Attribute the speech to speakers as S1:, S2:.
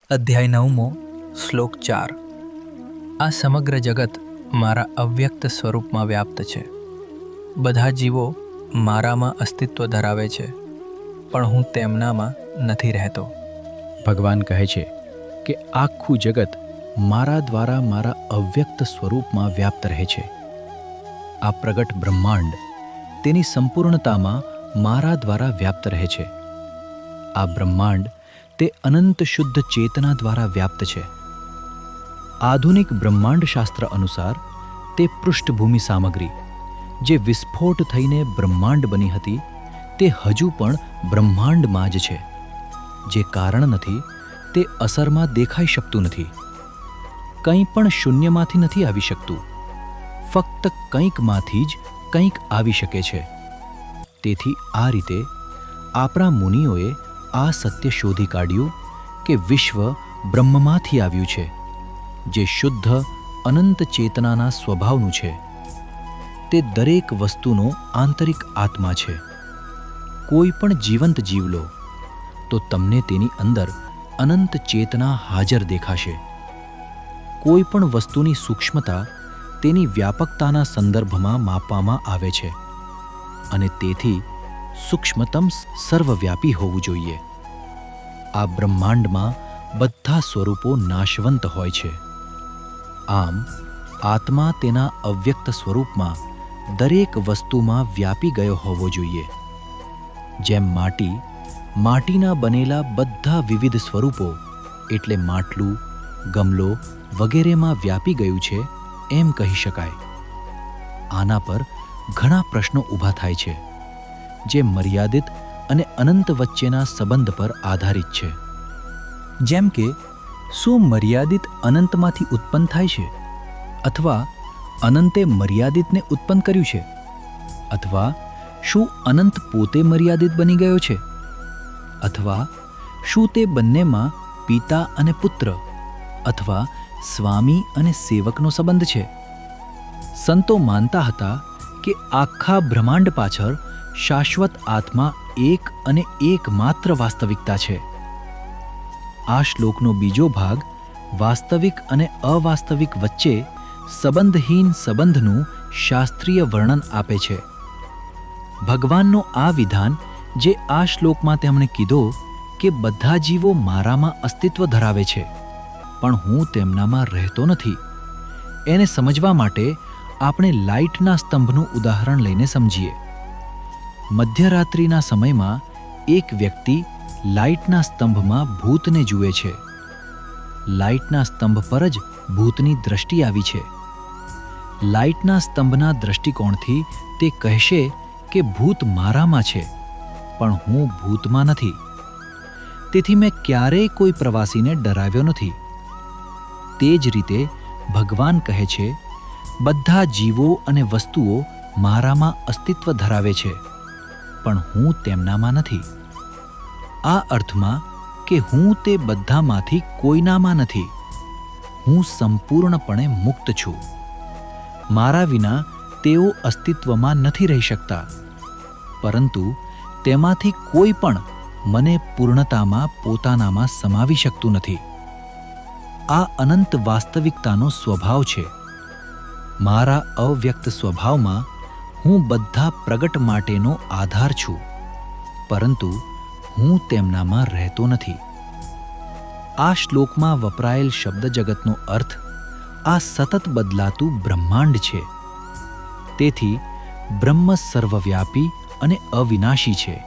S1: અધ્યાય 9 શ્લોક 4. આ સમગ્ર જગત મારા અવ્યક્ત સ્વરૂપમાં વ્યાપ્ત છે. બધા જીવો મારામાં અસ્તિત્વ ધરાવે છે, પણ હું તેમનામાં નથી રહેતો.
S2: ભગવાન કહે છે કે આખું જગત મારા દ્વારા મારા અવ્યક્ત સ્વરૂપમાં વ્યાપ્ત રહે છે. આ પ્રગટ બ્રહ્માંડ તેની સંપૂર્ણતામાં મારા દ્વારા વ્યાપ્ત રહે છે. આ બ્રહ્માંડ તે અનંત શુદ્ધ ચેતના દ્વારા વ્યાપ્ત છે. આધુનિક બ્રહ્માંડશાસ્ત્ર અનુસાર તે પૃષ્ઠભૂમિ સામગ્રી જે વિસ્ફોટ થઈને બ્રહ્માંડ બની હતી તે હજુ પણ બ્રહ્માંડમાં જ છે. જે કારણ નથી તે અસરમાં દેખાઈ શકતું નથી. કંઈ પણ શૂન્યમાંથી નથી આવી શકતું. ફક્ત કંઈકમાંથી જ કંઈક આવી શકે છે. તેથી આ રીતે આપણા મુનિઓએ આ સત્ય શોધી કાઢ્યું કે વિશ્વ બ્રહ્મમાંથી આવ્યું છે, જે શુદ્ધ અનંત ચેતનાના સ્વભાવનું છે. તે દરેક વસ્તુનો આંતરિક આત્મા છે. કોઈ પણ જીવંત જીવ લો તો તમને તેની અંદર અનંત ચેતના હાજર દેખાશે. કોઈ પણ વસ્તુની સૂક્ષ્મતા તેની વ્યાપકતાના સંદર્ભમાં માપવામાં આવે છે, અને તેથી સૂક્ષ્મતમ સર્વવ્યાપી હોવું જોઈએ. આ બ્રહ્માંડમાં બધા સ્વરૂપો નાશવંત હોય છે. આમ આત્મા તેના અવ્યક્ત સ્વરૂપમાં દરેક વસ્તુમાં વ્યાપી ગયો હોવો જોઈએ. જેમ માટીના બનેલા બધા વિવિધ સ્વરૂપો એટલે માટલું, ગમલો વગેરેમાં વ્યાપી ગયું છે એમ કહી શકાય. આના પર ઘણા પ્રશ્નો ઊભા થાય છે, જે મર્યાદિત અને અનંત વચ્ચેના સંબંધ પર આધારિત છે. જેમ કે શું મર્યાદિત અનંતમાંથી ઉત્પન્ન થાય છે, અથવા અનંતે મર્યાદિતને ઉત્પન્ન કર્યું છે, અથવા શું અનંત પોતે મર્યાદિત બની ગયો છે, અથવા શું તે બંનેમાં પિતા અને પુત્ર અથવા સ્વામી અને સેવકનો સંબંધ છે? સંતો માનતા હતા કે આખા બ્રહ્માંડ પાછળ શાશ્વત આત્મા એક અને એકમાત્ર વાસ્તવિકતા છે. આ શ્લોકનો બીજો ભાગ વાસ્તવિક અને અવાસ્તવિક વચ્ચે સંબંધહીન સંબંધનું શાસ્ત્રીય વર્ણન આપે છે. ભગવાનનો આ વિધાન જે આ શ્લોકમાં તેમણે કીધો કે બધા જીવો મારામાં અસ્તિત્વ ધરાવે છે, પણ હું તેમનામાં રહેતો નથી, એને સમજવા માટે આપણે લાઇટના સ્તંભનું ઉદાહરણ લઈને સમજીએ. મધ્યરાત્રિના સમયમાં એક વ્યક્તિ લાઇટના સ્તંભમાં ભૂતને જુએ છે. લાઇટના સ્તંભ પર જ ભૂતની દ્રષ્ટિ આવી છે. લાઇટના સ્તંભના દ્રષ્ટિકોણથી તે કહેશે કે ભૂત મારામાં છે, પણ હું ભૂતમાં નથી. તેથી મેં ક્યારેય કોઈ પ્રવાસીને ડરાવ્યો નથી. તે જ રીતે ભગવાન કહે છે, બધા જીવો અને વસ્તુઓ મારામાં અસ્તિત્વ ધરાવે છે, પણ હું તેમનામાં નથી. આ અર્થમાં કે હું તે બધામાંથી કોઈનામાં નથી. હું સંપૂર્ણપણે મુક્ત છું. મારા વિના તેઓ અસ્તિત્વમાં નથી રહી શકતા, પરંતુ તેમાંથી કોઈ પણ મને પૂર્ણતામાં પોતાનામાં સમાવી શકતું નથી. આ અનંત વાસ્તવિકતાનો સ્વભાવ છે. મારા અવ્યક્ત સ્વભાવમાં હું બધા પ્રગટ માટેનો આધાર છું, પરંતુ હું તેમનામાં રહેતો નથી. આ શ્લોકમાં વપરાયેલ શબ્દ જગતનો અર્થ આ સતત બદલાતું બ્રહ્માંડ છે. તેથી બ્રહ્મ સર્વવ્યાપી અને અવિનાશી છે.